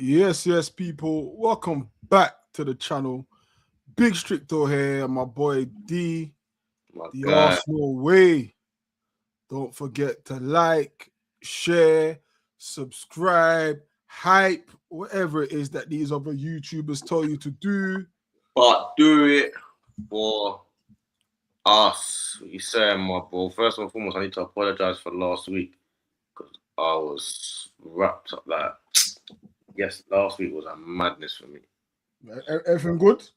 Yes, people. Welcome back to the channel. Big Stricto here, my boy D, My the guy. Arsenal way. Don't forget to like, share, subscribe, hype, whatever it is that these other YouTubers tell you to do. But do it for us. What you saying, my bro? First and foremost, I need to apologize for last week because I was wrapped up. Yes, last week was a madness for me. Everything good?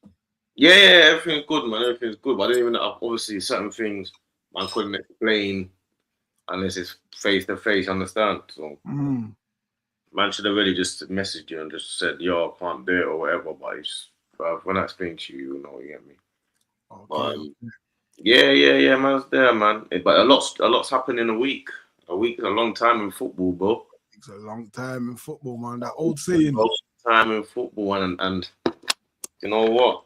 Yeah, everything's good, man. Everything's good. But I didn't even know, obviously, certain things man couldn't explain unless it's face to face, understand? So, man should have really just messaged you and just said, yo, I can't do it or whatever. But it's, when I explain to you, you know, you get me. Okay. Yeah, man's there, man. But a lot's happened in a week. A week is a long time in football, bro. It's a long time in football, man. That old A saying. long time in football, and you know what?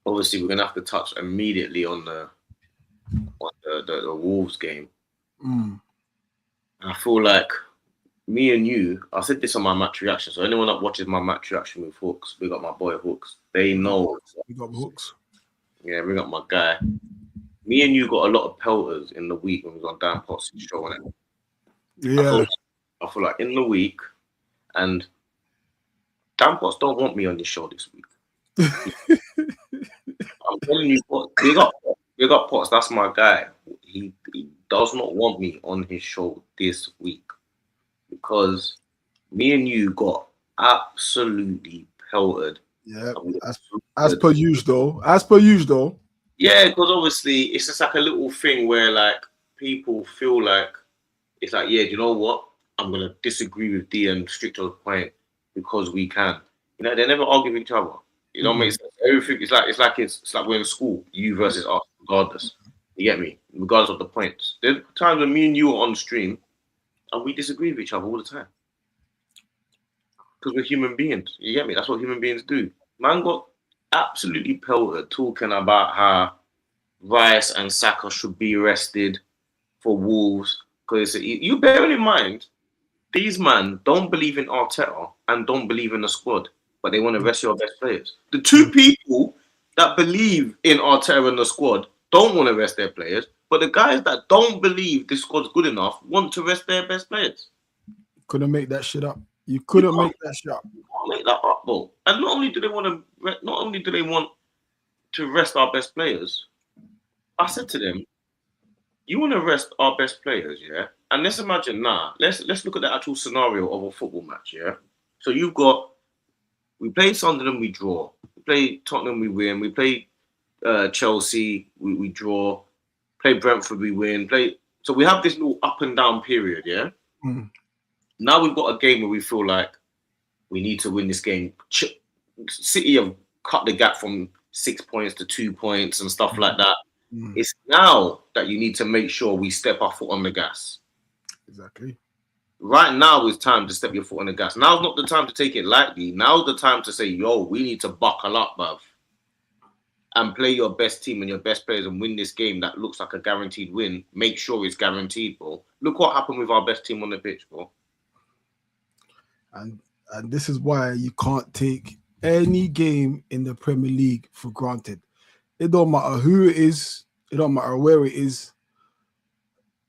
Obviously, we're gonna have to touch immediately on the Wolves game. I feel like me and you. I said this on my match reaction. So anyone that watches my match reaction with Hooks, we got my boy Hooks. They know. We got Hooks. Yeah, we got my guy. Me and you got a lot of pelters in the week when we was on Dan Potts' show, innit? Yeah. I feel like in the week, and Dan Potts don't want me on this show this week. I'm telling you, we got Potts. That's my guy. He does not want me on his show this week because me and you got absolutely pelted. Yeah, as per usual, though. Yeah, because obviously it's just like a little thing where like people feel like it's like, yeah, do you know what? I'm gonna disagree with D and strict to the point because we can. You know, they never argue with each other. You don't make sense. Everything it's like we're in school, you versus us, regardless. You get me? Regardless of the points. There's times when me and you are on stream and we disagree with each other all the time. Because we're human beings. You get me? That's what human beings do. Man got absolutely pelted talking about how Rice and Saka should be arrested for Wolves. Because you bear in mind, these men don't believe in Arteta and don't believe in the squad, but they want to rest your best players. The two people that believe in Arteta and the squad don't want to rest their players, but the guys that don't believe this squad's good enough want to rest their best players. Couldn't make that shit up. You couldn't make that shit up. You can't make that up, bro. And not only do they want to rest our best players, I said to them, you want to rest our best players, yeah? And let's imagine let's look at the actual scenario of a football match, yeah? So we play Sunderland, we draw. We play Tottenham, we win. We play Chelsea, we draw. Play Brentford, we win. So we have this little up and down period, yeah? Now we've got a game where we feel like we need to win this game. City have cut the gap from 6 points to 2 points and stuff like that. It's now that you need to make sure we step our foot on the gas. Exactly. Right now is time to step your foot on the gas. Now's not the time to take it lightly. Now's the time to say, yo, we need to buckle up, bruv. And play your best team and your best players and win this game that looks like a guaranteed win. Make sure it's guaranteed, bro. Look what happened with our best team on the pitch, bro. And this is why you can't take any game in the Premier League for granted. It don't matter who it is. It don't matter where it is.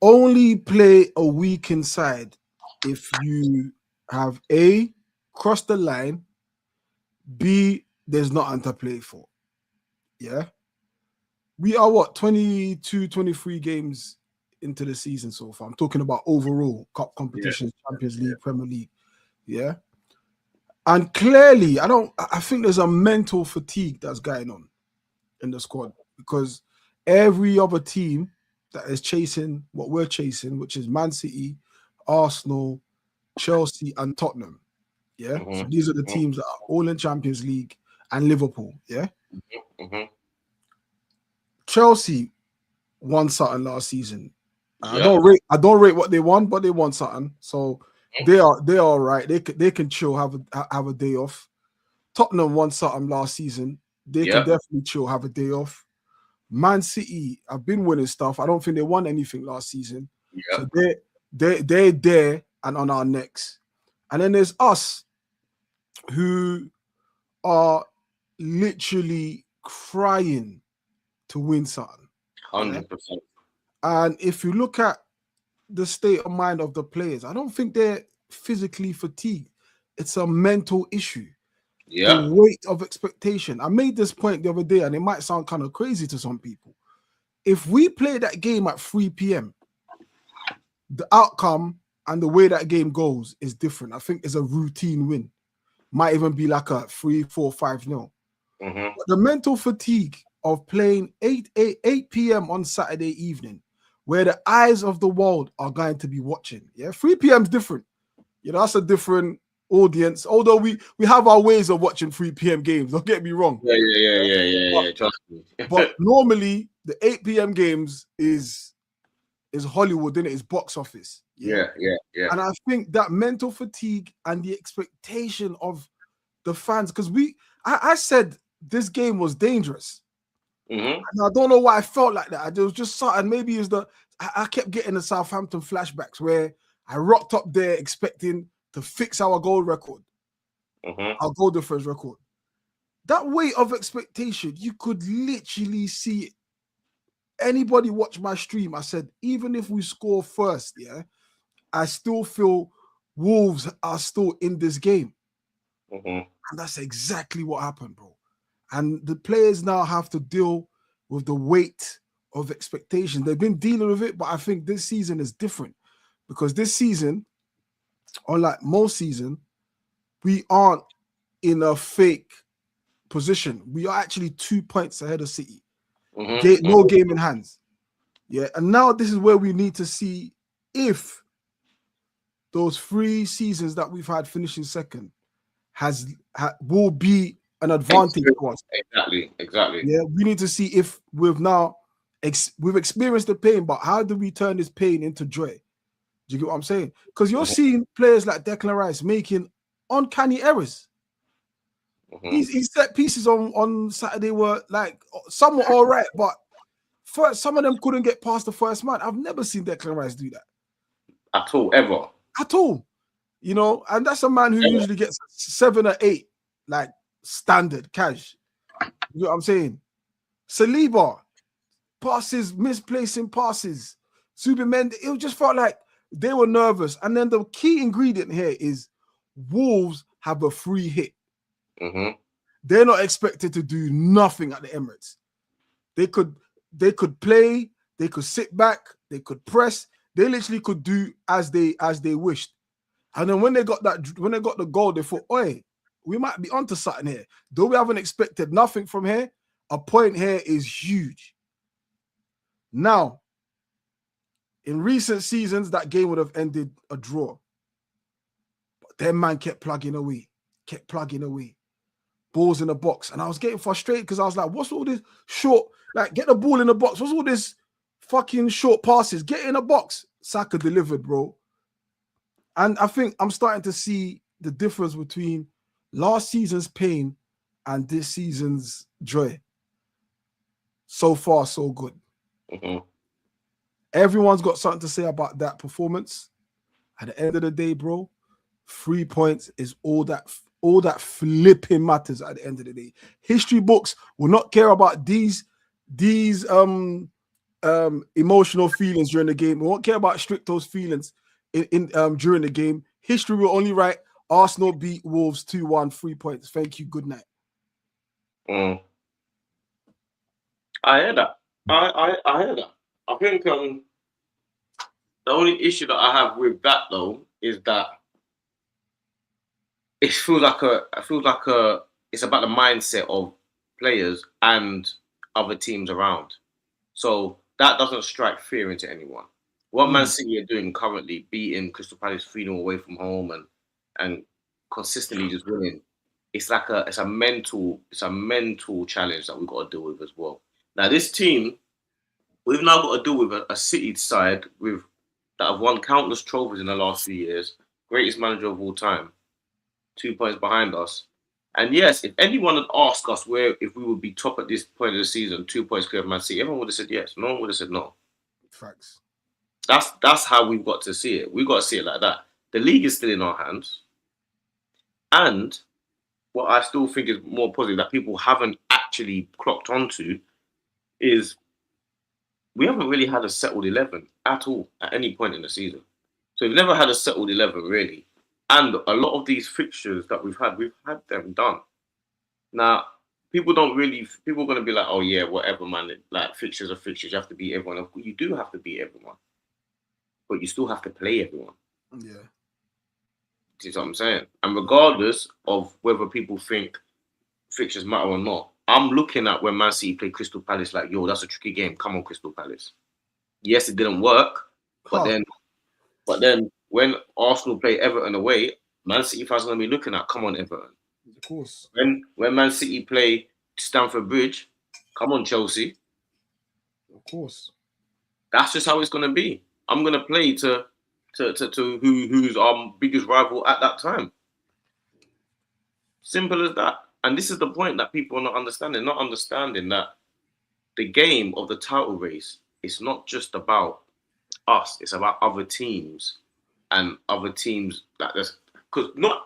Only play a weakened side if you have A, crossed the line, B, there's nothing to play for. Yeah? We are what, 22, 23 games into the season so far. I'm talking about overall cup competitions, Champions League, Premier League. Yeah? And clearly, I think there's a mental fatigue that's going on in the squad because every other team that is chasing what we're chasing, which is Man City, Arsenal, Chelsea, and Tottenham. Yeah. So these are the teams that are all in Champions League and Liverpool. Yeah. Chelsea won something last season. I don't rate what they won, but they won something. So they're all right. They can chill, have a day off. Tottenham won something last season. They can definitely chill, have a day off. Man City have been winning stuff. I don't think they won anything last season. So they're there and on our necks. And then there's us who are literally crying to win something. Yeah. 100%. And if you look at the state of mind of the players, I don't think they're physically fatigued. It's a mental issue. The Yeah. weight of expectation. I made this point the other day, and it might sound kind of crazy to some people. If we play that game at 3 p.m., the outcome and the way that game goes is different. I think it's a routine win. Might even be like a 3-4-5-0. Mm-hmm. But the mental fatigue of playing 8 p.m. on Saturday evening, where the eyes of the world are going to be watching. Yeah, 3 p.m. is different. You know, that's a different audience. Although we have our ways of watching 3 p.m. games. Don't get me wrong. Yeah. Trust me. But normally the 8 p.m. games is Hollywood, isn't it? It's box office. Yeah. And I think that mental fatigue and the expectation of the fans, because I said this game was dangerous. Mm-hmm. And I don't know why I felt like that. There was just something, maybe it's I kept getting the Southampton flashbacks where I rocked up there expecting to fix our goal record, our goal difference record. That weight of expectation, you could literally see it. Anybody watch my stream, I said, even if we score first, yeah, I still feel Wolves are still in this game. And that's exactly what happened, bro. And the players now have to deal with the weight of expectation. They've been dealing with it, but I think this season is different because this season, unlike most season, we aren't in a fake position. We are actually 2 points ahead of City. No game in hands. Yeah, and now this is where we need to see if those 3 seasons that we've had finishing second will be an advantage for us. Exactly. Yeah, we need to see if we've experienced the pain, but how do we turn this pain into joy? Do you get what I'm saying? Because you're seeing players like Declan Rice making uncanny errors. His set pieces on Saturday were like some were all right, but some of them couldn't get past the first man. I've never seen Declan Rice do that at all, ever. At all. You know, and that's a man who usually gets 7 or 8, like standard cash. You know what I'm saying? Saliba, passes, misplacing passes. Zubimendi, it just felt like they were nervous. And then the key ingredient here is Wolves have a free hit. They're not expected to do nothing at the Emirates. They could play, they could sit back, they could press, they literally could do as they wished. And then when they got the goal, they thought, oi, we might be onto something here. Though we haven't expected nothing from here, a point here is huge. Now, in recent seasons, that game would have ended a draw. But their man kept plugging away. Balls in the box. And I was getting frustrated because I was like, what's all this short, like, get the ball in the box. What's all this fucking short passes? Get in the box. Saka delivered, bro. And I think I'm starting to see the difference between last season's pain and this season's joy. So far, so good. Everyone's got something to say about that performance. At the end of the day, bro, 3 points is all that flipping matters at the end of the day. History books will not care about these emotional feelings during the game. We won't care about Stricto's feelings in during the game. History will only write Arsenal beat Wolves 2-1, 3 points. Thank you. Good night. I hear that. I hear that. I think the only issue that I have with that though is that it feels like it's about the mindset of players and other teams around. So that doesn't strike fear into anyone. What Man City are doing currently, beating Crystal Palace 3-0 away from home and consistently just winning, it's a mental challenge that we've got to deal with as well. Now this team, we've now got to deal with a City side that have won countless trophies in the last few years, greatest manager of all time, 2 points behind us. And yes, if anyone had asked us if we would be top at this point of the season, 2 points clear of Man City, everyone would have said yes. No one would have said no. Facts. That's how we've got to see it. We've got to see it like that. The league is still in our hands. And what I still think is more positive that people haven't actually clocked onto is we haven't really had a settled 11 at all at any point in the season. So we've never had a settled 11 really. And a lot of these fixtures that we've had them done. Now, people are going to be like, oh yeah, whatever, man. Like, fixtures are fixtures. You have to beat everyone. You do have to beat everyone. But you still have to play everyone. Yeah. Do you know what I'm saying? And regardless of whether people think fixtures matter or not, I'm looking at when Man City played Crystal Palace like, yo, that's a tricky game. Come on, Crystal Palace. Yes, it didn't work. But then when Arsenal play Everton away, Man City fans are going to be looking at, come on, Everton. Of course. When Man City play Stamford Bridge, come on, Chelsea. Of course. That's just how it's going to be. I'm going to play to who's our biggest rival at that time. Simple as that. And this is the point that people are not understanding. Not understanding that the game of the title race is not just about us. It's about other teams and other teams that there's because not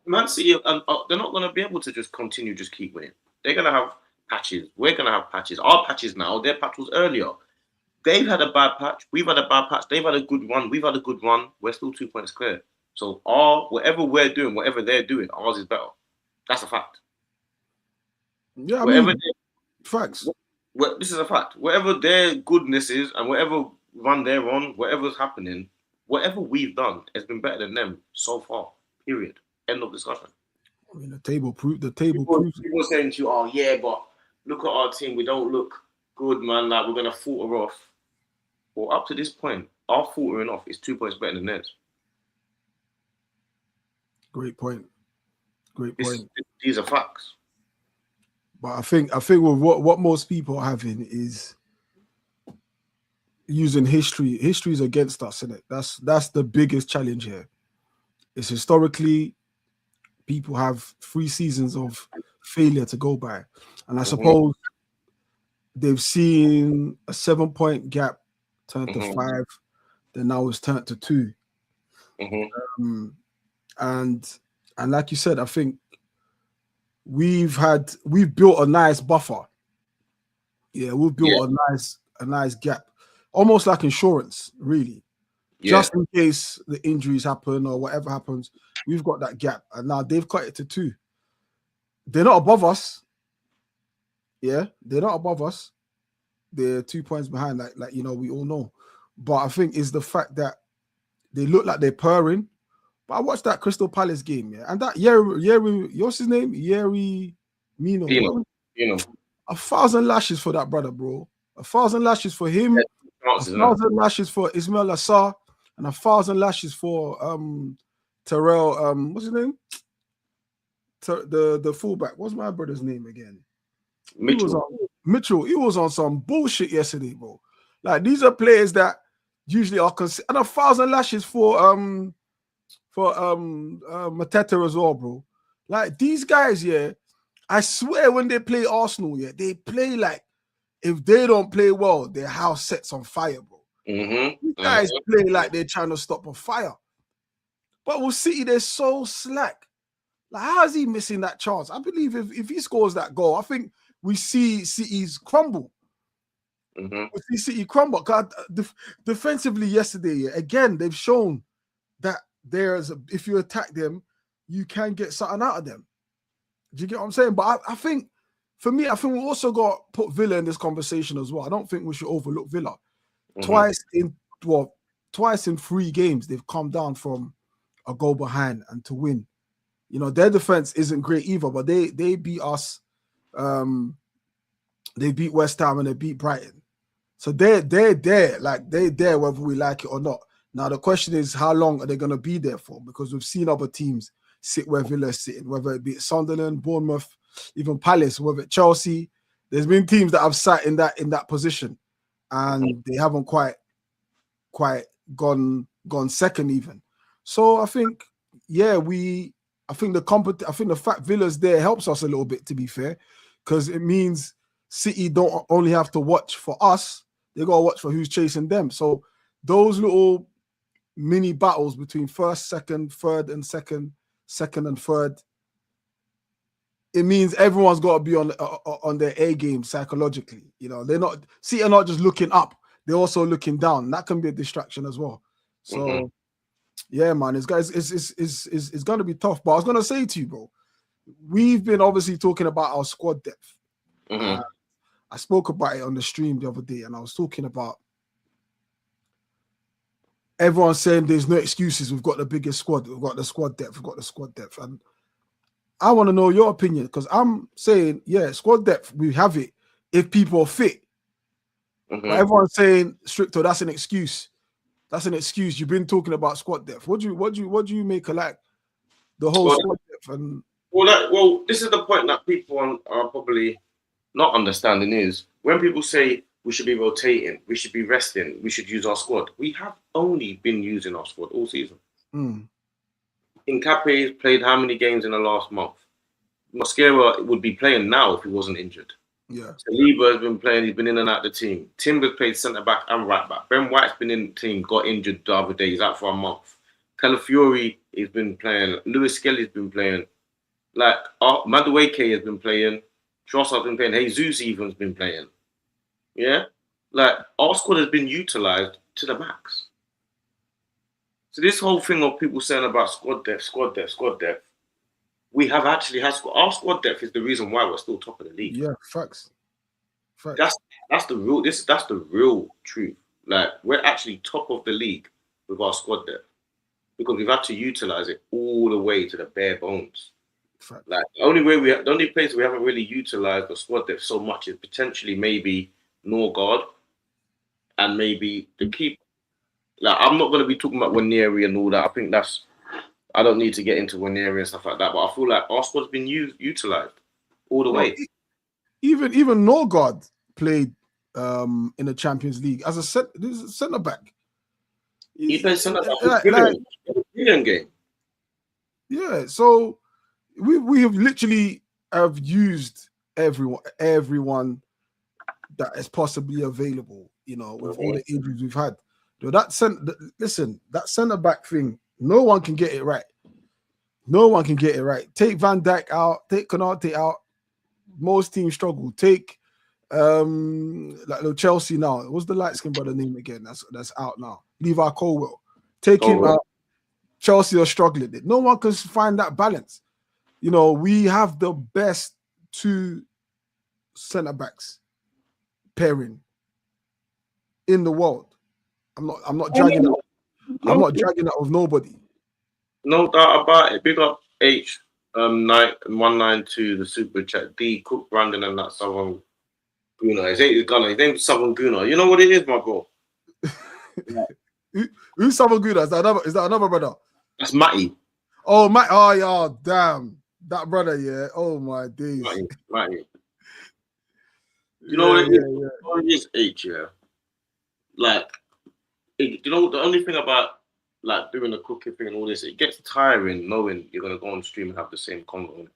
Man City. They're not going to be able to just continue, just keep winning. They're going to have patches. We're going to have patches. Our patches now. Their patch was earlier. They've had a bad patch. We've had a bad patch. They've had a good one. We've had a good one. We're still 2 points clear. So whatever we're doing, whatever they're doing, ours is better. That's a fact. Yeah, I mean, facts. This is a fact. Whatever their goodness is and whatever run they're on, whatever's happening, whatever we've done has been better than them so far. Period. End of discussion. I mean, the table proves. People saying to you, oh yeah, but look at our team. We don't look good, man. Like, we're going to falter off. Well, up to this point, our faltering off is 2 points better than theirs. Great point. These are facts. But I think with what most people are having is using history. History is against us, isn't it? That's the biggest challenge here. It's historically people have 3 seasons of failure to go by, and I suppose they've seen a 7-point gap turn to 5, then now it's turned to 2. And like you said, I think we've built a nice buffer. Yeah, we've built a nice gap, almost like insurance, really. Yeah. Just in case the injuries happen or whatever happens, we've got that gap, and now they've cut it to 2. They're not above us. Yeah, they're not above us. They're 2 points behind, like we all know. But I think it's the fact that they look like they're purring. But I watched that Crystal Palace game, yeah, and that Yeri, what's his name? Yeri Mino. 1,000 lashes for that brother, bro. 1,000 lashes for him. 1,000 lashes for Ismail Assar, and 1,000 lashes for Terrell. What's his name? The fullback. What's my brother's name again? Mitchell. He was on some bullshit yesterday, bro. Like, these are players that usually are considered, and 1,000 lashes for Mateta as well, bro. Like, these guys, yeah, I swear when they play Arsenal, yeah, they play like if they don't play well, their house sets on fire, bro. These guys play like they're trying to stop a fire. But with City, they're so slack. Like, how is he missing that chance? I believe if he scores that goal, I think we see City's crumble. We see City crumble. God, defensively yesterday, again, they've shown that if you attack them, you can get something out of them. Do you get what I'm saying? But I think, for me, I think we also got to put Villa in this conversation as well. I don't think we should overlook Villa. Twice in 3 games, they've come down from a goal behind and to win. You know, their defense isn't great either, but they beat us. They beat West Ham and they beat Brighton. So they're there, like they're there whether we like it or not. Now the question is, how long are they going to be there for? Because we've seen other teams sit where Villa's sitting, whether it be Sunderland, Bournemouth, even Palace, whether it's Chelsea. There's been teams that have sat in that position, and they haven't quite gone second even. So I think, yeah, I think the fact Villa's there helps us a little bit, to be fair, because it means City don't only have to watch for us, they got to watch for who's chasing them. So those little mini battles between first, second, third, and second and third, it means everyone's got to be on their A game psychologically. You know, they're not just looking up; they're also looking down. That can be a distraction as well. So, yeah, man, it's going to be tough. But I was going to say to you, bro, we've been obviously talking about our squad depth. I spoke about it on the stream the other day, and I was talking about everyone saying there's no excuses. We've got the biggest squad. We've got the squad depth. We've got the squad depth. And I want to know your opinion, because I'm saying, yeah, squad depth, we have it if people are fit. But everyone's saying, Stricto, that's an excuse. That's an excuse. You've been talking about squad depth. What do you make of like the whole squad depth? And this is the point that people are probably not understanding is when people say we should be rotating, we should be resting, we should use our squad. We have only been using our squad all season. Nkapé's played how many games in the last month? Mosquera would be playing now if he wasn't injured. Yeah. Saliba has been playing, he's been in and out of the team. Timber's played centre-back and right-back. Ben White's been in the team, got injured the other day, he's out for a month. Calafiori has been playing, Lewis Skelly's been playing. Like, Madueke has been playing, Trossard's been playing, Jesus even's been playing. Yeah? Like, our squad has been utilised to the max. So this whole thing of people saying about squad depth, we have actually had our squad depth is the reason why we're still top of the league. Yeah, facts. That's the real truth. Like, we're actually top of the league with our squad depth because we've had to utilize it all the way to the bare bones. Fact. Like the only place we haven't really utilized the squad depth so much is potentially maybe Norgard and maybe the keeper. Like, I'm not going to be talking about Waneri and all that. I think I don't need to get into Waneri and stuff like that. But I feel like our squad's been utilized all the way. Even Norgard played in the Champions League as a centre back. He played centre back. Brilliant game. Yeah, so we have literally used everyone that is possibly available. You know, with all the injuries we've had. That centre back thing, no one can get it right. No one can get it right. Take Van Dijk out, take Konate out. Most teams struggle. Take like Chelsea now. What's the light skin brother name again? That's out now. Levi Colwell. Take him out. Chelsea are struggling. No one can find that balance. You know, we have the best two centre backs pairing in the world. I'm not dragging that. I'm not dragging that with nobody. No doubt about it. Big up H 192 the super chat. D Cook Brandon and that Southern Guna. His name's Southern Guna. You know what it is, my bro? Who's Southern Guna? Is that another brother? That's Matty. Oh, Matt. Oh, yeah, damn. That brother, yeah. Oh, my days. Matty. You know what it is? Yeah. What it is, H, yeah. Like, you know, the only thing about like doing the cooking thing and all this, it gets tiring knowing you're gonna go on stream and have the same convo.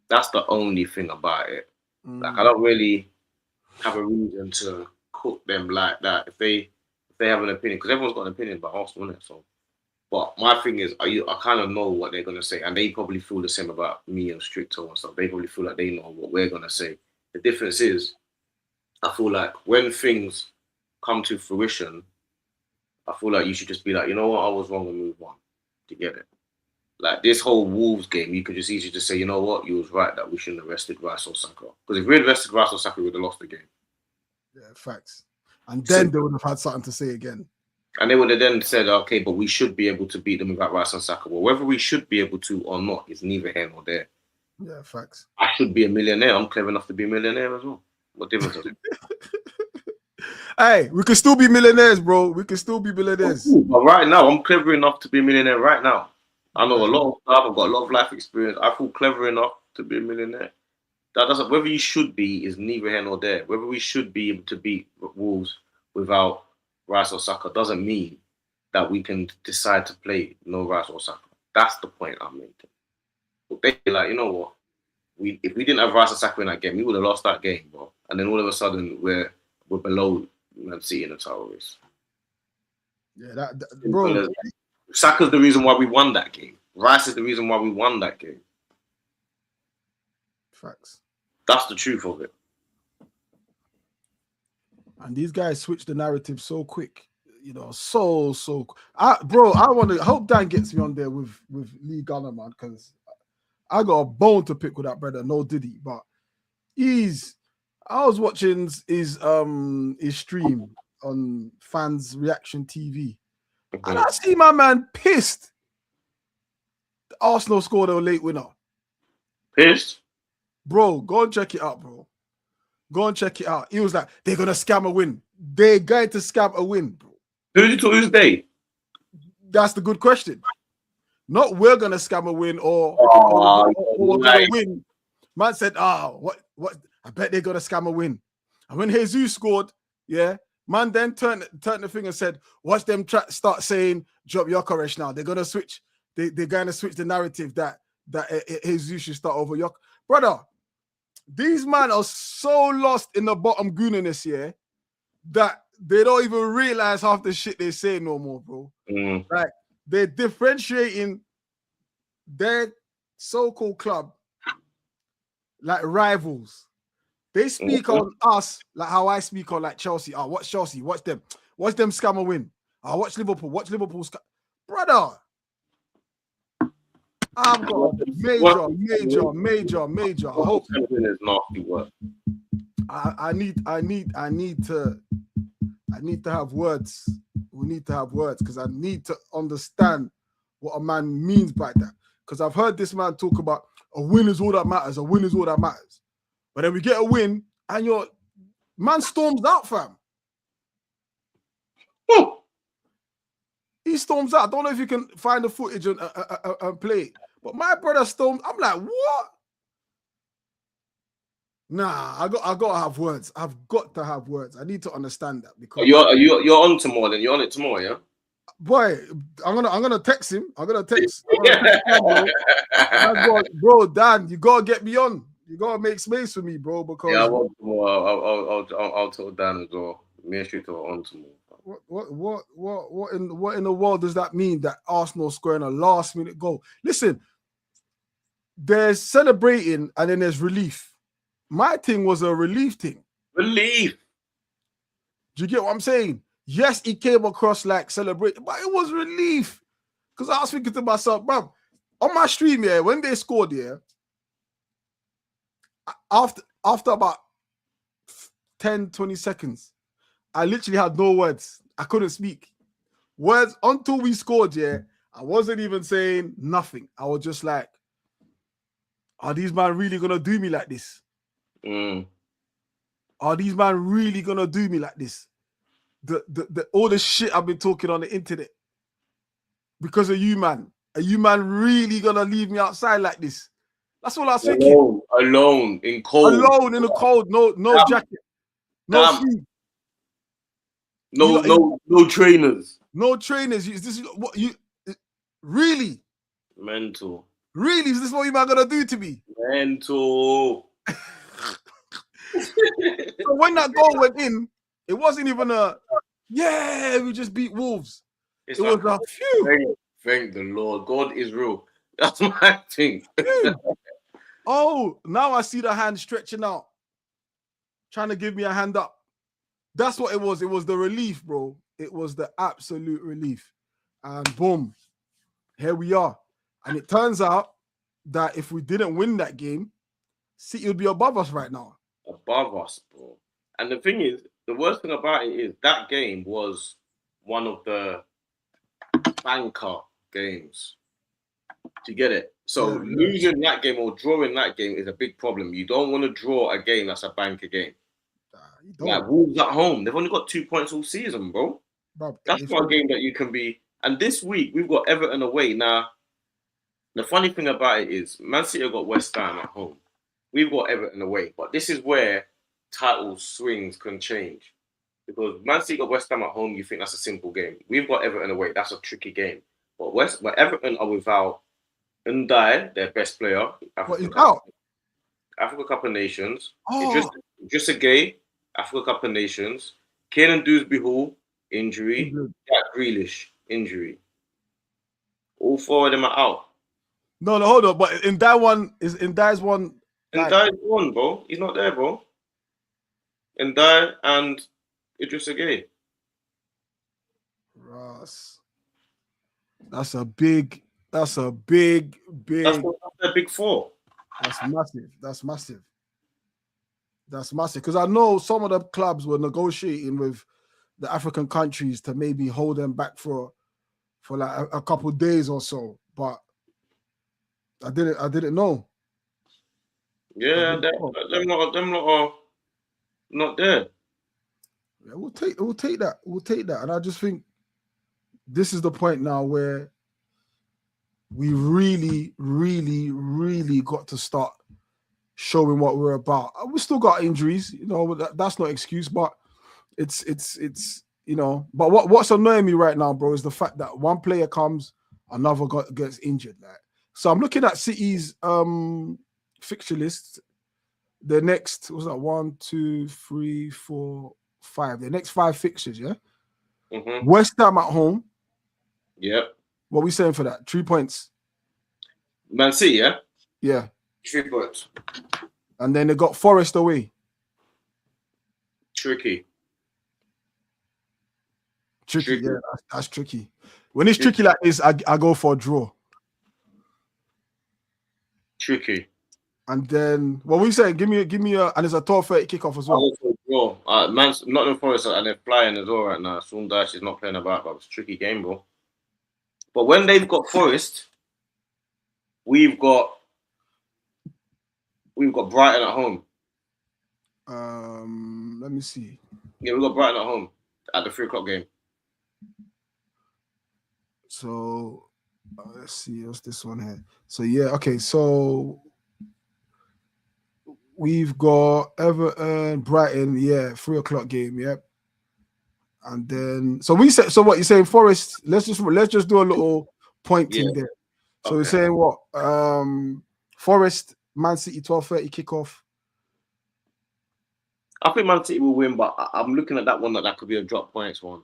That's the only thing about it. Like, I don't really have a reason to cook them like that. If they have an opinion, because everyone's got an opinion about Arsenal, isn't it? So, but my thing is, I kind of know what they're gonna say, and they probably feel the same about me and Stricto and stuff. They probably feel like they know what we're gonna say. The difference is, I feel like when things come to fruition, I feel like you should just be like, you know what, I was wrong and move on to get it. Like this whole Wolves game, you could just easily just say, you know what, you was right that we shouldn't have rested Rice or Saka. Because if we had rested Rice or Saka, we would have lost the game. Yeah, facts. And then they would have had something to say again. And they would have then said, okay, but we should be able to beat them without Rice and Saka. Well, whether we should be able to or not is neither here nor there. Yeah, facts. I should be a millionaire. I'm clever enough to be a millionaire as well. What difference is it? Hey, we can still be millionaires, bro. We can still be millionaires. But right now, I'm clever enough to be a millionaire right now. I know a lot of stuff. I've got a lot of life experience. I feel clever enough to be a millionaire. That doesn't. Whether you should be is neither here nor there. Whether we should be able to beat Wolves without Rice or Saka doesn't mean that we can decide to play no Rice or Saka. That's the point I'm making. But they like, you know what? If we didn't have Rice or Saka in that game, we would have lost that game, bro. And then all of a sudden we're below Man City in the title race. Yeah, bro. Saka's the reason why we won that game. Rice is the reason why we won that game. Facts. That's the truth of it. And these guys switch the narrative so quick, you know, so. I hope Dan gets me on there with Lee Gunner, man, because I got a bone to pick with that brother. No Diddy, but I was watching his stream on Fans Reaction TV, and I see my man pissed. Arsenal scored a late winner. Pissed? Bro, go and check it out, bro. Go and check it out. He was like, they're going to scam a win. They're going to scam a win, bro. Who's they? That's the good question. Not we're going to scam a win or we're going to win. Man said, what? I bet they're going to scam a win. And when Jesus scored, yeah, man then turned the thing and said, watch them start saying, drop your courage now. They're going to switch. They're going to switch the narrative that Jesus should start over your brother. These men are so lost in the bottom gooniness, yeah, that they don't even realize half the shit they say no more, bro. Like, they're differentiating their so-called club like rivals. They speak on us like how I speak on like Chelsea. Watch Chelsea, watch them. Watch them scam a win. Watch Liverpool scam. Brother, I've got major hope. Is nasty work. I need to have words. We need to have words because I need to understand what a man means by that. Because I've heard this man talk about a win is all that matters. A win is all that matters. But then we get a win and your man storms out, fam. He storms out. I don't know if you can find the footage and play it. But my brother stormed. I'm like, what? Nah, I got to have words. I've got to have words. I need to understand that because you're on tomorrow. Then you're on it tomorrow, yeah. Boy, I'm gonna text him. I'm gonna text him, bro. Dan, you gotta get me on. You gotta make space for me, bro. Because I want tomorrow. I'll tell Dan as well. Make sure to on tomorrow. What in the world does that mean that Arsenal scoring a last minute goal? Listen, there's celebrating and then there's relief. My thing was a relief thing. Relief. Do you get what I'm saying? Yes, he came across like celebrating, but it was relief. Because I was thinking to myself, bro, on my stream, yeah, when they scored, yeah, after about 10, 20 seconds, I literally had no words. I couldn't speak. Words until we scored, yeah, I wasn't even saying nothing. I was just like, are these men really going to do me like this? Are these men really going to do me like this? The all the shit I've been talking on the internet because of you, man. Are you, man, really going to leave me outside like this? That's all I was thinking. Alone in cold. Alone in the cold. No jacket. No food. No trainers. No trainers. Is this what you really? Mental. Really? Is this what you man gonna do to me? Mental. So when that goal went in, it wasn't even we just beat Wolves. It was a phew. Thank the Lord. God is real. That's my thing. Oh, now I see the hand stretching out, trying to give me a hand up. That's what it was. It was the relief, bro. It was the absolute relief. And boom, here we are. And it turns out that if we didn't win that game, City would be above us right now. Above us, bro. And the thing is, the worst thing about it is that game was one of the banker games. Do you get it? So losing that game or drawing that game is a big problem. You don't want to draw a game that's a banker game. Like Wolves at home, they've only got 2 points all season, bro. That's not a game that you can be. And this week we've got Everton away. Now, the funny thing about it is, Man City have got West Ham at home. We've got Everton away, but this is where title swings can change. Because Man City got West Ham at home, you think that's a simple game. We've got Everton away, that's a tricky game. But Everton are without Ndai, their best player. Africa Cup of Nations. Just a gay. Africa Cup of Nations. Kieran Dewsbury Hall, injury. Jack Grealish, injury. All four of them are out. No, hold on. But in that one, And Like, Dye's gone, bro. He's not there, bro. And Dye and Idris Gueye. Ross, that's a big, That's the big four. that's massive. That's massive. That's massive. Because I know some of the clubs were negotiating with the African countries to maybe hold them back for like a couple of days or so. But I didn't know. Yeah, them lot are not there. Yeah, we'll take that. We'll take that. And I just think this is the point now where we really, really, really got to start showing what we're about. We still got injuries, that's no excuse, but it's but what's annoying me right now, bro, is the fact that one player comes, another gets injured. Like, so I'm looking at City's fixture list. The next, was that 1, 2, 3, 4, 5? The next 5 fixtures, yeah. Mm-hmm. West Ham at home. Yep. What are we saying for that? 3 points. Man City, yeah? Yeah. 3 points. And then they got Forest away. Tricky. Yeah, that's tricky. When it's tricky like this, I go for a draw. Tricky. And then what were you saying? Give me a, and it's a 12:30 kickoff as well. Man's not in Forest and they're flying as well right now. Soon Dash is not playing about, but it's a tricky game, bro. But when they've got Forest, we've got Brighton at home. Let me see. Yeah, we've got Brighton at home at the 3 o'clock game. So let's see, what's this one here? So yeah, okay, so we've got Everton, Brighton, 3 o'clock game, yep. And then so what you're saying, Forest, let's just do a little pointing there. So we're saying what? Forest, Man City 12:30 kickoff. I think Man City will win, but I'm looking at that one that could be a drop points one.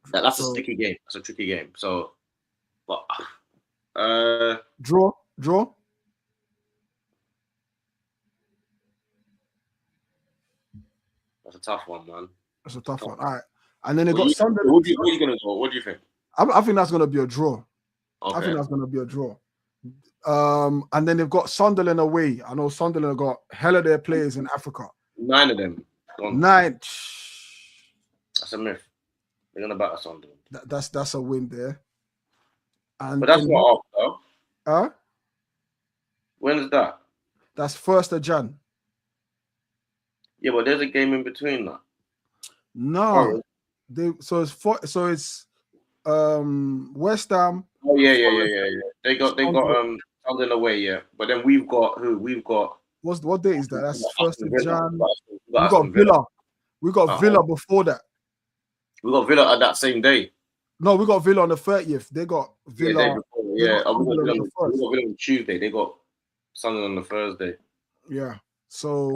That's a sticky game. That's a tricky game. So, but draw. That's a tough one, man. That's a tough one. All right, and then they got Sunderland. What are you gonna do? What do you think? I think that's gonna be a draw. Okay. I think that's gonna be a draw. And then they've got Sunderland away. I know Sunderland got hell of their players in Africa. 9 of them. 9. That's a myth. They're gonna batter Sunderland. That's a win there. And but that's not after. Huh? When is that? That's 1st of Jan. Yeah, but there's a game in between that. No, so it's West Ham. Oh yeah. They got Sunderland away, yeah. But then we've got who? We've got what day is that? That's 1st of Jan. We got Villa. We got Villa before that. We got Villa at that same day. No, we got Villa on the 30th. They got Villa. We got Villa on Tuesday. They got Sunderland on the Thursday. Yeah. So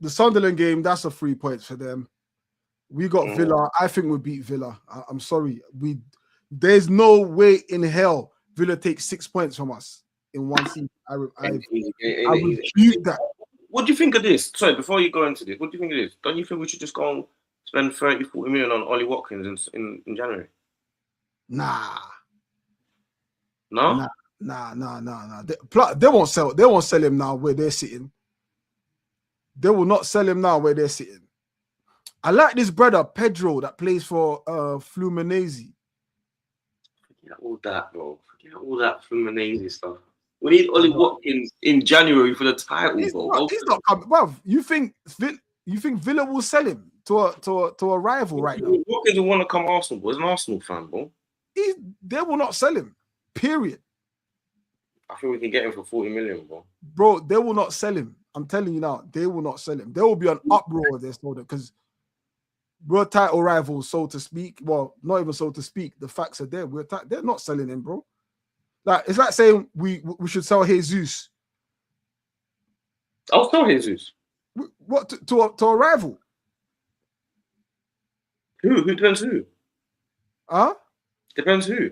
the Sunderland game, that's a 3 points for them. We got Villa. I think we beat Villa. I'm sorry. There's no way in hell Villa takes 6 points from us in one season. I refute that. What do you think of this? Sorry, before you go into this, what do you think of this? Don't you think we should just go and spend 30-40 million on Ollie Watkins in January? Nah. No? Nah. They won't sell him now where they're sitting. They will not sell him now where they're sitting. I like this brother, Pedro, that plays for Fluminense. Forget all that, bro. Forget all that Fluminense stuff. We need Ollie Watkins in January for the title, bro. He's not coming. Bro, you think Villa will sell him to a rival right now? Watkins will want to come Arsenal, bro. He's an Arsenal fan, bro. They will not sell him. Period. I think we can get him for 40 million, bro. Bro, they will not sell him. I'm telling you now, they will not sell him. There will be an uproar if they sold him because we're title rivals, so to speak. Well, not even so to speak. The facts are there. They're not selling him, bro. Like, it's like saying we should sell Jesus. I'll sell Jesus. What to a rival? Who depends who? Huh? Depends who.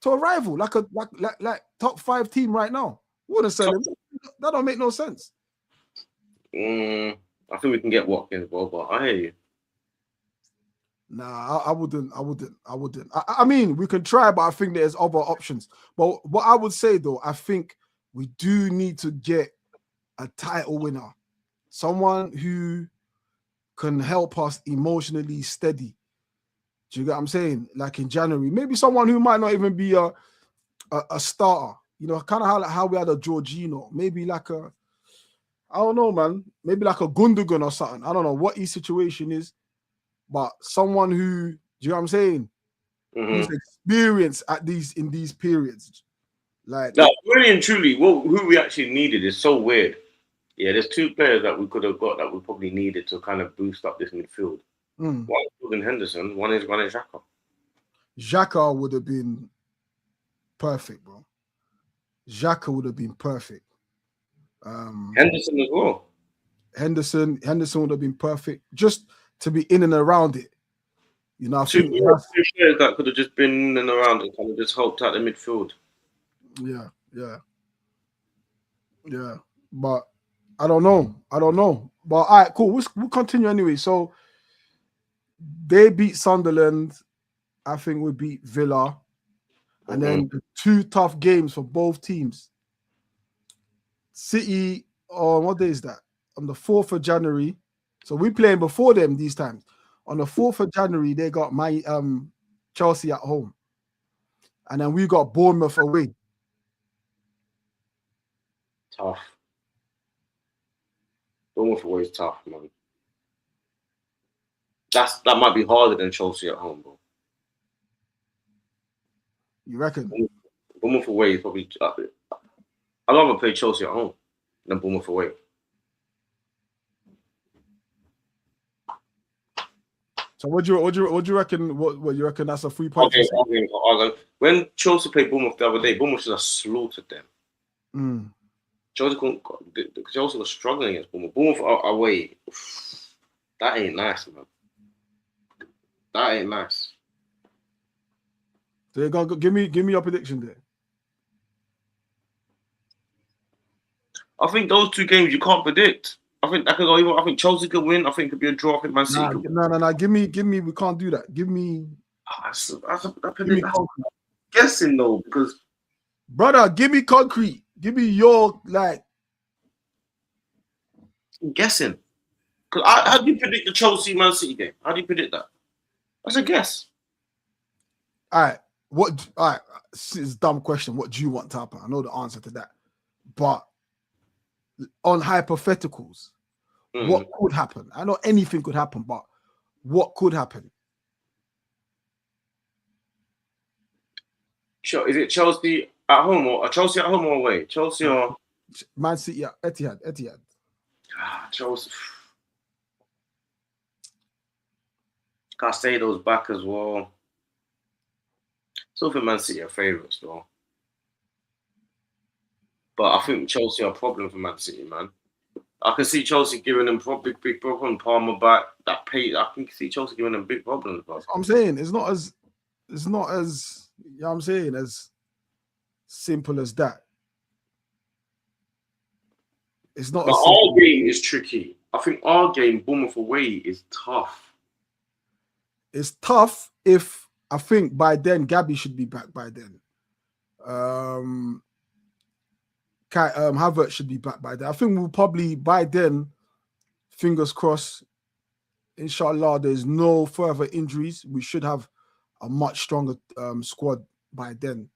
To a rival, like top 5 team right now. Wouldn't sell him. That don't make no sense. I think we can get Watkins, bro, but I hear you. Nah, I wouldn't. I mean, we can try, but I think there's other options. But what I would say though, I think we do need to get a title winner, someone who can help us emotionally steady. Do you get what I'm saying? Like in January, maybe someone who might not even be a starter. You know, kind of how we had a Jorginho, maybe like a, I don't know, man, maybe like a Gundogan or something. I don't know what his situation is. But someone who, do you know what I'm saying? Who's experienced in these periods. Like, no, really and truly, who we actually needed is so weird. Yeah, there's two players that we could have got that we probably needed to kind of boost up this midfield. One is Jordan Henderson, one is Xhaka. Xhaka would have been perfect, bro. Xhaka would have been perfect. Henderson as well. Henderson would have been perfect just to be in and around it. You know, I two think players that could have just been in and around and kind of just helped out the midfield. Yeah. But I don't know. But all right, cool. We'll continue anyway. So they beat Sunderland. I think we beat Villa. And then the two tough games for both teams. City, on what day is that? On the 4th of January. So we're playing before them these times. On the 4th of January, they got Chelsea at home. And then we got Bournemouth away. Tough. Bournemouth away is tough, man. That might be harder than Chelsea at home, bro. You reckon? Bournemouth away is probably. I'd rather play Chelsea at home than Bournemouth away. So what do you reckon? What you reckon? That's a 3 point. Okay. When Chelsea played Bournemouth the other day, Bournemouth should have slaughtered them. Chelsea was struggling against Bournemouth. Bournemouth away. That ain't nice, man. That ain't nice. So give me your prediction there. I think those two games you can't predict. I think that could go even. I think Chelsea could win. I think it could be a draw. I think Man City could win. No. Give me. We can't do that. Give me. That's guessing though, because brother, give me concrete. Give me your guessing. Because how do you predict the Chelsea Man City game? How do you predict that? That's a guess. All right. All right. This is a dumb question. What do you want to happen? I know the answer to that. But on hypotheticals, what could happen? I know anything could happen, but what could happen? Sure. Is it Chelsea at home or Chelsea at home or away? Chelsea or Man City at Etihad. Chelsea. Castedo's back as well. Still think Man City are favourites though. But I think Chelsea are a problem for Man City, man. I can see Chelsea giving them big problem. Palmer back, that pace. I can see Chelsea giving them big problems, bro. I'm saying it's not as you know what I'm saying, as simple as that. It's not. But our game is tricky. I think our game, Bournemouth away, is tough. It's tough if I think by then Gabby should be back by then. Havertz should be back by then. I think we'll probably by then, fingers crossed, inshallah, there's no further injuries. We should have a much stronger squad by then.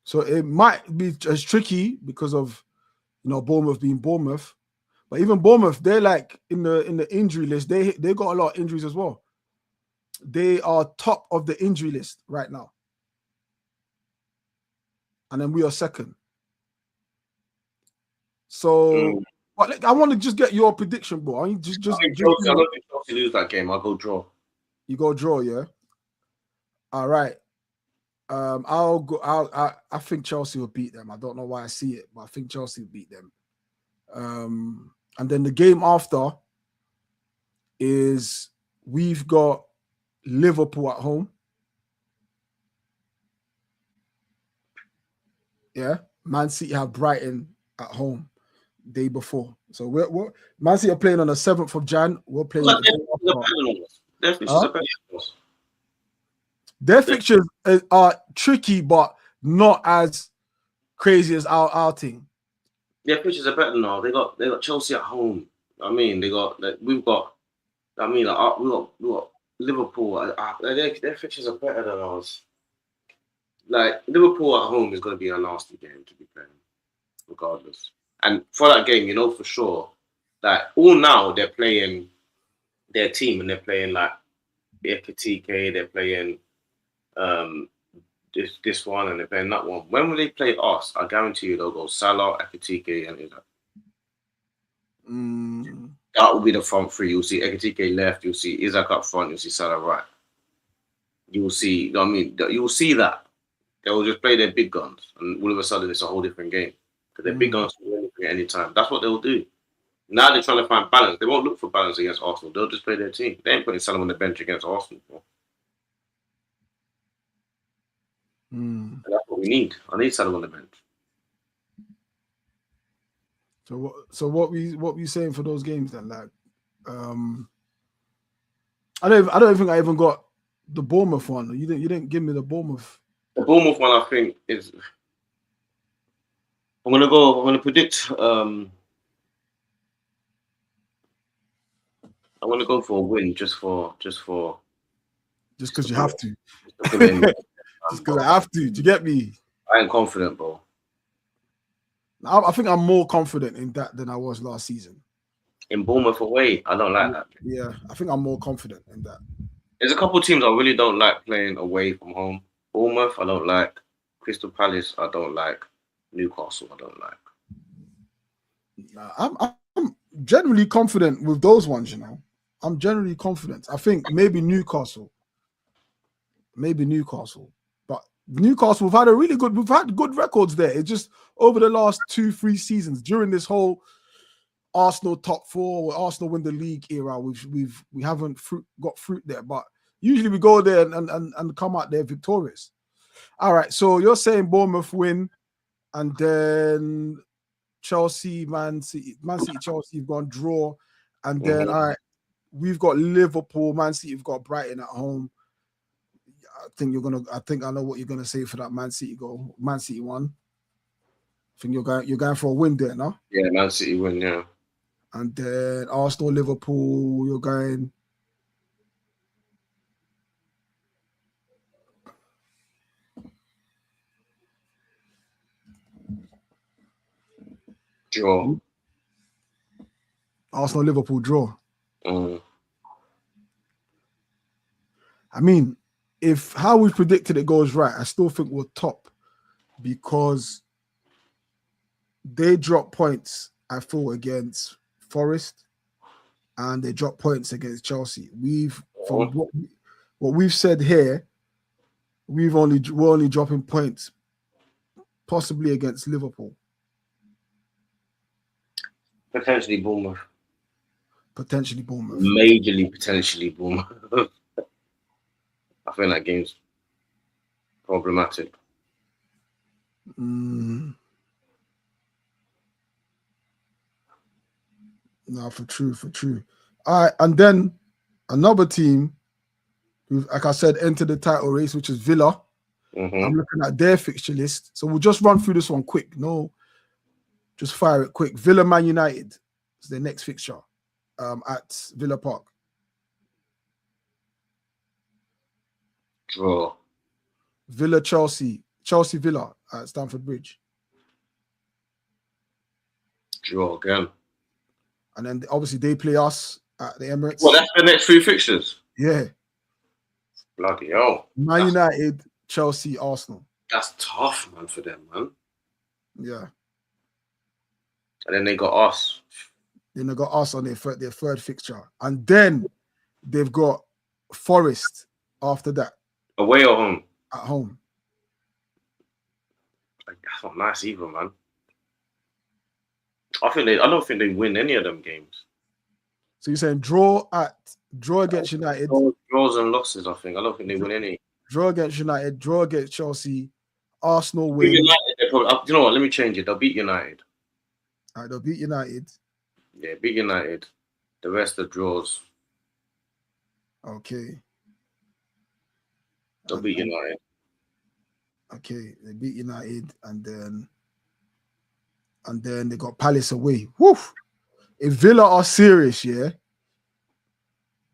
So it might be as tricky because of Bournemouth being Bournemouth. But even Bournemouth, they're like in the injury list. They got a lot of injuries as well. They are top of the injury list right now. And then we are second. So I want to just get your prediction, bro. I don't think Chelsea lose that game. I'll go draw. You go draw, yeah? All right. I'll go. I think Chelsea will beat them. I don't know why I see it, but I think Chelsea will beat them. And then the game after is we've got Liverpool at home. Yeah. Man City have Brighton at home day before. So we're Man City are playing on the 7th of Jan. We're playing But the day after. their fixtures Huh? are better than us. Their fixtures are tricky, but not as crazy as our team. Their fixtures are better than ours. They got Chelsea at home. I mean, we've got. I mean, we got Liverpool. Their fixtures are better than ours. Like Liverpool at home is going to be a nasty game to be playing, regardless. And for that game, you know for sure that all now they're playing their team and they're playing like Ekatike, they're playing this one and they're playing that one. When will they play us? I guarantee you they'll go Salah, Ekatike, and Isaac. That will be the front three. You'll see Ekatike left, you'll see Isaac up front, you'll see Salah right. You will see, I mean, you will see that. They will just play their big guns, and all of a sudden it's a whole different game. Because their big guns can do anything at any time. That's what they'll do. Now they're trying to find balance. They won't look for balance against Arsenal. They'll just play their team. They ain't putting Salah on the bench against Arsenal. And that's what we need. I need Salah on the bench. So what we saying for those games then? Like, I don't think I even got the Bournemouth one. You didn't give me the Bournemouth. The Bournemouth one, I think, is. I'm gonna predict. I'm gonna go for a win just because you have to. Just because I have to. Do you get me? I ain't confident, bro. I think I'm more confident in that than I was last season. In Bournemouth away, I don't like that. Yeah, I think I'm more confident in that. There's a couple of teams I really don't like playing away from home. Bournemouth, I don't like. Crystal Palace, I don't like. Newcastle, I don't like. I'm generally confident with those ones, you know. I'm generally confident. I think maybe Newcastle. But Newcastle, we've had good records there. It's just over the last 2-3 seasons, during this whole Arsenal top 4, or Arsenal win the league era, we haven't got fruit there. But usually we go there and come out there victorious. All right, so you're saying Bournemouth win, and then Chelsea, Man City, Chelsea, you've gone draw, and then all right, we've got Liverpool, Man City, you've got Brighton at home. I think I know what you're gonna say for that Man City goal. Man City won. I think you're going for a win there, no? Yeah, Man City win, yeah. And then Arsenal, Liverpool, you're going. Draw. Arsenal, Liverpool draw. I mean, if how we predicted it goes right, I still think we're top because they drop points, I feel, against Forest, and they drop points against Chelsea. From what we've said here, we're only dropping points possibly against Liverpool. Potentially Bournemouth. Majorly potentially Bournemouth. I think that game's problematic. No, for true. All right, and then another team who, like I said, entered the title race, which is Villa. I'm looking at their fixture list. So we'll just run through this one quick. No, just fire it quick. Villa Man United is their next fixture at Villa Park. Draw. Villa Chelsea Villa at Stamford Bridge. Draw again. And then obviously they play us at the Emirates. Well, that's the next 3 fixtures. Yeah. Bloody hell. Man United, Chelsea, Arsenal. That's tough, man, for them, man. Yeah. And then they got us. Then they got us on their third fixture. And then they've got Forest after that. Away or home? At home. Like, that's not nice either, man. I don't think they win any of them games. So you're saying draw against United. Draws and losses, I think. I don't think they win any. Draw against United, draw against Chelsea, Arsenal win. United, they're probably. You know what? Let me change it. They'll beat United. All right, they'll beat United. Yeah, beat United. The rest are draws. Okay. They'll beat United. Okay, they beat United, and then they got Palace away. Woof! If Villa are serious, yeah.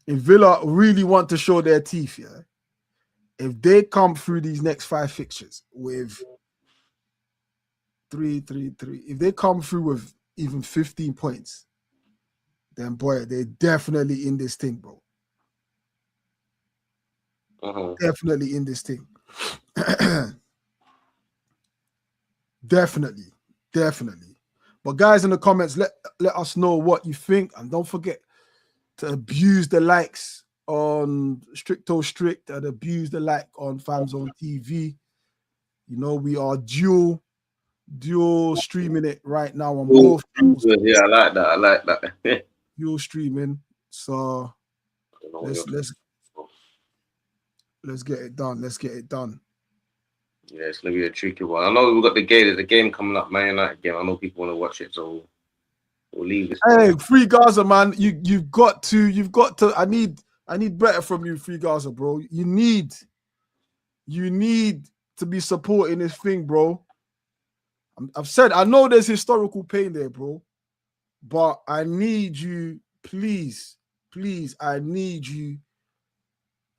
If Villa really want to show their teeth, yeah. If they come through these next 5 fixtures with 3-3-3, if they come through with even 15 points, then boy, they're definitely in this thing, bro. Definitely in this thing. Definitely. But guys, in the comments, let us know what you think, and don't forget to abuse the likes on Stricto Strict and abuse the like on Fanzone TV. You know, we are dual streaming it right now on both. Yeah, I like that. Dual streaming. So let's get it done. Yeah, it's gonna be a tricky one. I know we've got the game. There's a game coming up, Man United game. I know people want to watch it, so we'll leave this. Hey, Free Gaza, man. You've got to. I need better from you, Free Gaza, bro. You need to be supporting this thing, bro. I've said I know there's historical pain there, bro, but I need you, please. I need you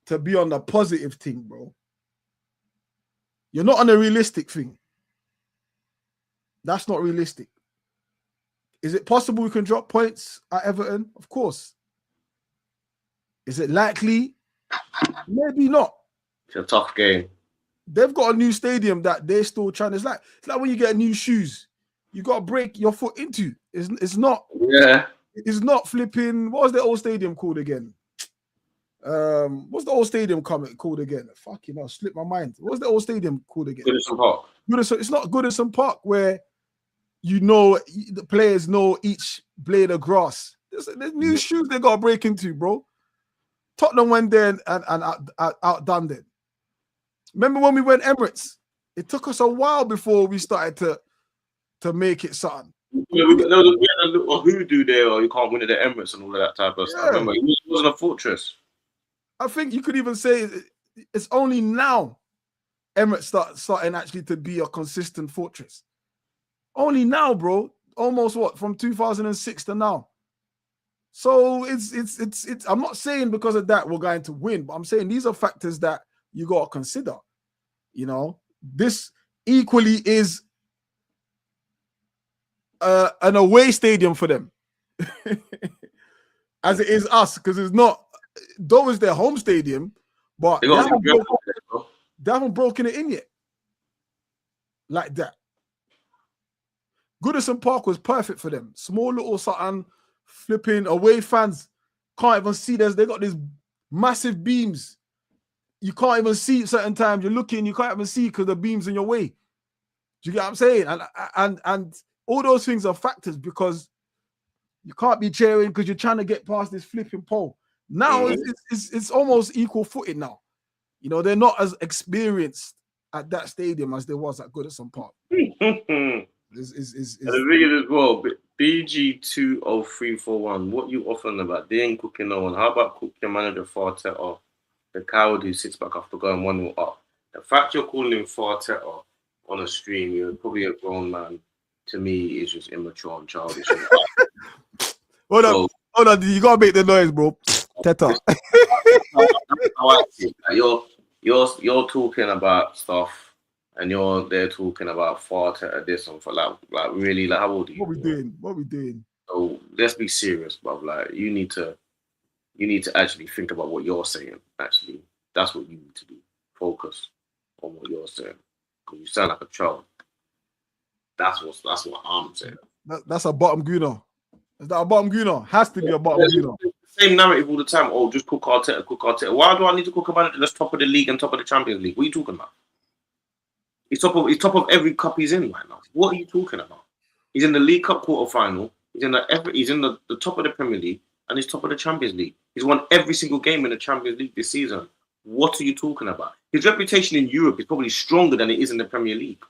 to be on the positive thing, bro. You're not on a realistic thing. That's not realistic. Is it possible we can drop points at Everton? Of course. Is it likely? Maybe not. It's a tough game. They've got a new stadium that they're still trying. It's like when you get new shoes, you got to break your foot into. It's not. Yeah. It's not flipping. What was the old stadium called again? What's the old stadium called again? Fucking hell, slipped my mind. What's the old stadium called again? Goodison Park. It's not Goodison Park where you know the players know each blade of grass. There's new shoes they got to break into, bro. Tottenham went there and outdone them. Remember when we went Emirates? It took us a while before we started to make it something. Yeah, we had a little hoodoo there, or you can't win at the Emirates and all of that type of stuff. Remember, it wasn't a fortress. I think you could even say it's only now Emirates starting actually to be a consistent fortress. Only now, bro. Almost from 2006 to now. So it's I'm not saying because of that we're going to win, but I'm saying these are factors that you got to consider. You know, this equally is an away stadium for them as it is us, because it's not, though it's their home stadium, but they haven't broken it in yet like that. Goodison Park was perfect for them. Small little something, flipping away fans can't even see. They got these massive beams. You can't even see certain times. You're looking, you can't even see because the beam's in your way. Do you get what I'm saying? And all those things are factors, because you can't be cheering because you're trying to get past this flipping pole. Now it's almost equal footed now. You know, they're not as experienced at that stadium as they was at Goodison Park. And the thing is as well, BG20341, what you offering about? They ain't cooking no one. How about cook your manager Arteta, the coward who sits back after going 1-0 up? The fact you're calling him Arteta on a stream, you're probably a grown man. To me, is just immature and childish. Hold on, you gotta make the noise, bro. Teta. You're talking about stuff, and you're there talking about Arteta this and for like really, like, how old are you? What we doing? So let's be serious, bruv. Like, you need to actually think about what you're saying. Actually, that's what you need to do. Focus on what you're saying, because you sound like a child. That's what I'm saying. That's a bottom gooner. Is that a bottom gooner? Has to be a bottom gooner. Same narrative all the time. Oh, just cook Arteta. Why do I need to cook about it that's top of the league and top of the Champions League? What are you talking about? He's top of every cup he's in right now. What are you talking about? He's in the League Cup quarterfinal. He's in the top of the Premier League, and he's top of the Champions League. He's won every single game in the Champions League this season. What are you talking about? His reputation in Europe is probably stronger than it is in the Premier League.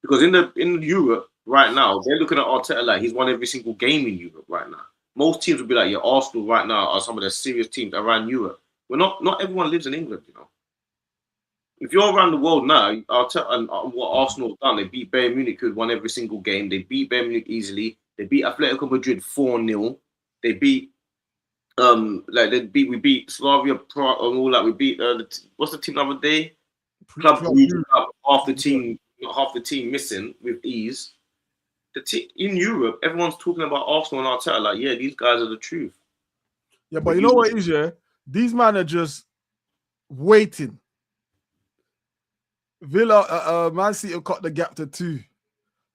Because in Europe right now, they're looking at Arteta like he's won every single game in Europe right now. Most teams would be like, yeah, Arsenal right now are some of the serious teams around Europe. We're not everyone lives in England, you know. If you're around the world now, Arteta and what Arsenal have done, they beat Bayern Munich, who won every single game. They beat Bayern Munich easily. They beat Atletico Madrid 4-0. They beat we beat Slavia Prague and all that. We beat what's the team the other day? Club Brugge, half the team missing with ease. The team in Europe, everyone's talking about Arsenal and Arteta like, yeah, these guys are the truth. Yeah, but you know what it is, yeah? These men are just waiting. Villa, Man City have cut the gap to 2.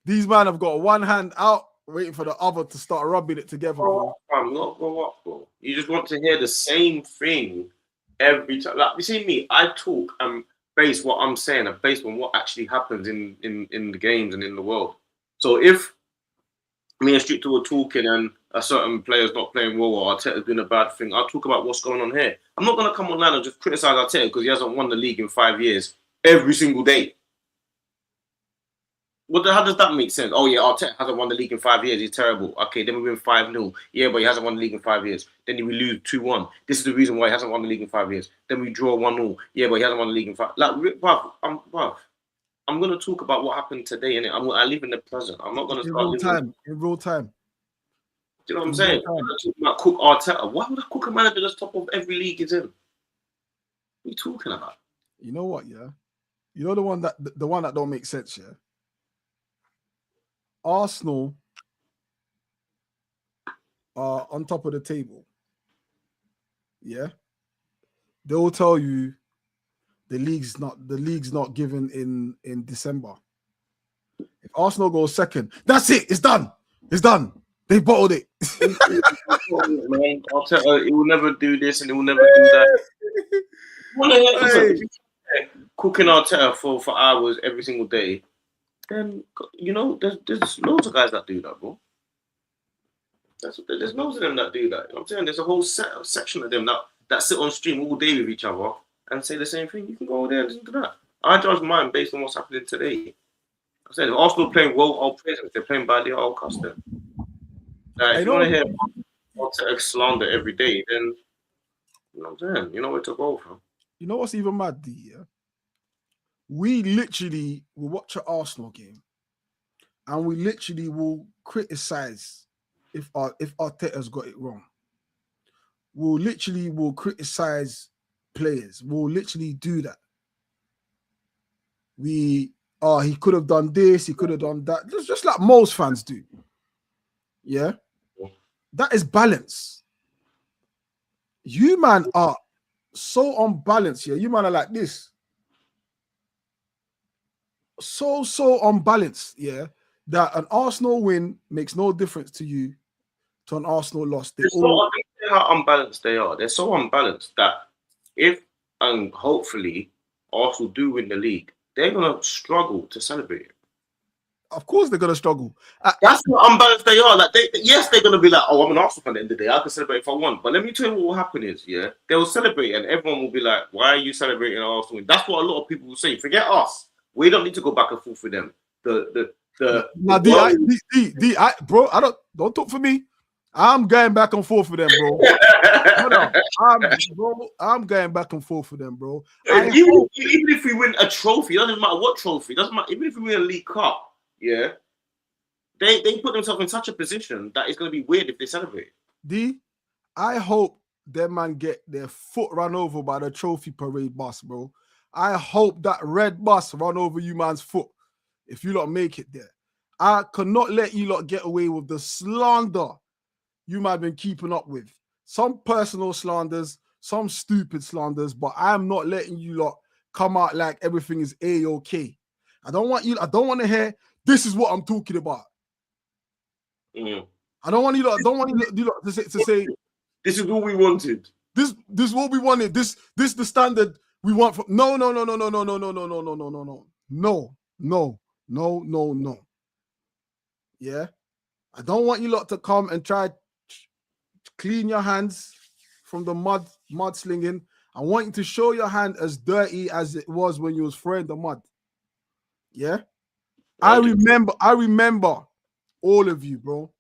These men have got one hand out, waiting for the other to start rubbing it together. Bro. Not go up, bro. You just want to hear the same thing every time. Like, you see me, I talk and base what I'm saying and based on what actually happens in the games and in the world. So if me and Stricter were talking and a certain player's not playing well or Arteta's doing a bad thing, I'll talk about what's going on here. I'm not going to come online and just criticize Arteta because he hasn't won the league in 5 years every single day. How does that make sense? Oh, yeah, Arteta hasn't won the league in 5 years. He's terrible. Okay, then we win 5-0. Yeah, but he hasn't won the league in 5 years. Then we lose 2-1. This is the reason why he hasn't won the league in 5 years. Then we draw 1-0. Yeah, but he hasn't won the league in 5. Like, bruv, I'm going to talk about what happened today, innit? I live in the present. I'm not going to start in real time. Do you know what I'm saying? I'm talking about Cook Arteta. Why would I cook a manager that's top of every league he's in? What are you talking about? You know what, yeah? You know the one that don't make sense, yeah? Arsenal are on top of the table. Yeah. They will tell you the league's not given in December. If Arsenal goes second, that's it. It's done. It's done. They bottled it. Man, Arteta, he will never do this and he will never do that. Cooking Arteta for hours every single day. Then, you know, there's loads of guys that do that, bro. There's loads of them that do that. You know what I'm saying? There's a whole section of them that sit on stream all day with each other and say the same thing. You can go over there and listen to that. I judge mine based on what's happening today. I'm saying if Arsenal playing well, I'll praise them. If they're playing badly, I'll cuss them. If you want to hear Arteta slander every day, then you know what I'm saying? You know where to go from. You know what's even mad, D? Yeah? We literally will watch an Arsenal game and we literally will criticize if Arteta's got it wrong. We'll literally criticize players. We'll literally do that. He could have done this, he could have done that. Just like most fans do. Yeah? That is balance. You man are so unbalanced here. You man are like this. So unbalanced, yeah, that an Arsenal win makes no difference to you to an Arsenal loss. How unbalanced they are. They're so unbalanced that if and hopefully Arsenal do win the league, they're gonna struggle to celebrate it. Of course, they're gonna struggle. That's how unbalanced they are. Like, they're gonna be like, "Oh, I'm an Arsenal fan at the end of the day. I can celebrate if I want." But let me tell you what will happen is, yeah, they will celebrate, and everyone will be like, "Why are you celebrating Arsenal?" That's what a lot of people will say. Forget us. We don't need to go back and forth with them. Bro, don't talk for me. I'm going back and forth with them, bro. I'm going back and forth with them, bro. Even if we win a trophy, it doesn't matter what trophy. It doesn't matter. Even if we win a League Cup, yeah, they put themselves in such a position that it's going to be weird if they celebrate. I hope them man get their foot run over by the trophy parade bus, bro. I hope that red bus run over you man's foot if you lot make it there. I cannot let you lot get away with the slander you might have been keeping up with. Some personal slanders, some stupid slanders, but I'm not letting you lot come out like everything is A-OK. I don't want to hear this is what I'm talking about. Mm. I don't want you lot to say this is what we wanted. This is what we wanted. This the standard we want from no. Yeah. I don't want you lot to come and try to clean your hands from the mud slinging. I want you to show your hand as dirty as it was when you was throwing the mud. Yeah. I remember all of you, bro.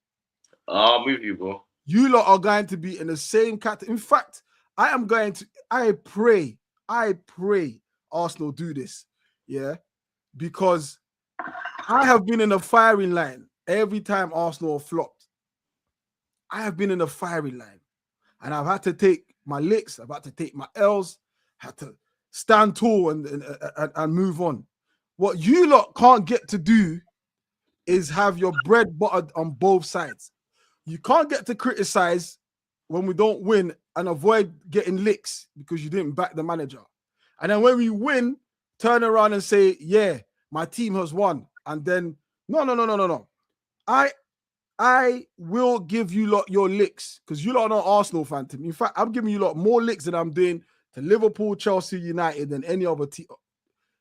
I'm with you, bro. You lot are going to be in the same category. In fact, I pray Arsenal do this. Yeah. Because I have been in a firing line every time Arsenal have flopped. I have been in a firing line. And I've had to take my licks, I've had to take my L's, had to stand tall and move on. What you lot can't get to do is have your bread buttered on both sides. You can't get to criticize when we don't win and avoid getting licks because you didn't back the manager. And then when we win, turn around and say, yeah, my team has won. And then, no. I will give you lot your licks because you lot are not Arsenal fan to me. In fact, I'm giving you lot more licks than I'm doing to Liverpool, Chelsea, United than any other team.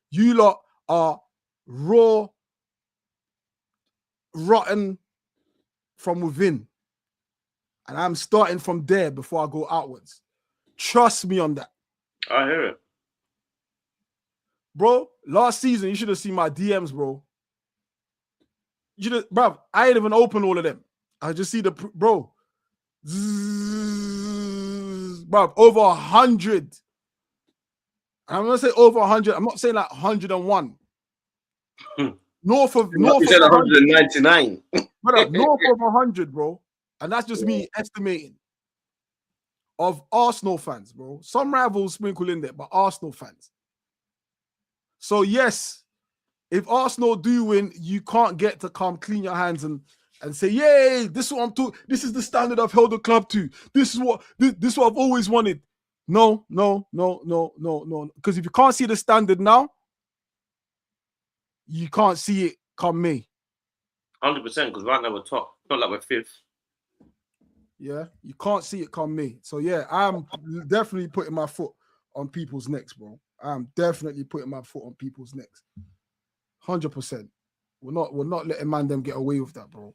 You lot are raw, rotten from within. And I'm starting from there before I go outwards. Trust me on that. I hear it. Bro, last season, you should have seen my DMs, bro. Bro, I ain't even open all of them. I just see bro. Bro, over 100. I'm going to say over 100. I'm not saying like 101. north of 199. Brother, north of 100, bro. And that's just me estimating of Arsenal fans, bro. Some rivals sprinkle in there, but Arsenal fans. So yes, if Arsenal do win, you can't get to come clean your hands and say, yay, this is what I'm talking. This is the standard I've held the club to. This is what I've always wanted. No. Because if you can't see the standard now, you can't see it come May. 100%, because right now we're top. Not like we're fifth. Yeah, you can't see it come May. So yeah, I'm definitely putting my foot on people's necks, bro. I'm definitely putting my foot on people's necks. 100%. We're not letting them get away with that, bro.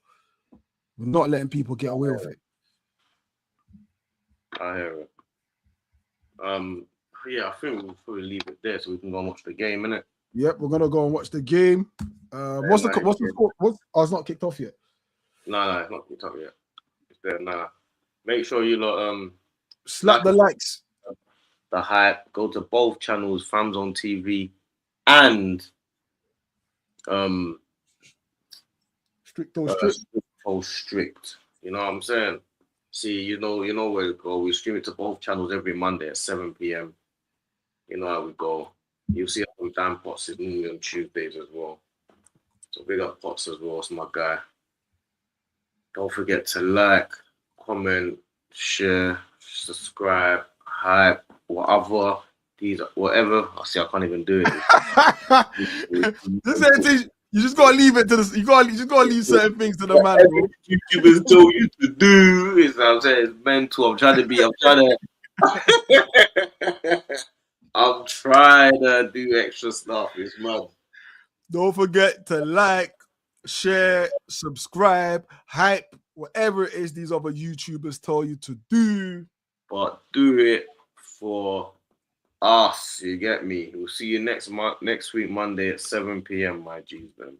We're not letting people get away with it. I hear it. Yeah, I think we'll probably leave it there so we can go and watch the game, innit? Yep, we're gonna go and watch the game. What's the score? It's not kicked off yet. No, it's not kicked off yet. It's there now. Make sure you lot slap the likes. The hype. Go to both channels, Fams on TV and Strict. You know what I'm saying? See, you know where to go. We stream it to both channels every Monday at 7 p.m. You know how we go. You'll see some Dan Potts is normally on Tuesdays as well. So big up Potts as well. It's my guy. Don't forget to like, comment, share, subscribe, hype, whatever. Whatever. I see. I can't even do it. You just gotta leave it to the. You just gotta leave certain things to the man, bro. YouTubers told you to do. Is what I'm saying. It's mental. I'm trying to do extra stuff. It's mad. Don't forget to like, share, subscribe, hype, whatever it is these other YouTubers tell you to do. But do it for us. You get me? We'll see you next week, Monday at 7 p.m. My G's, man.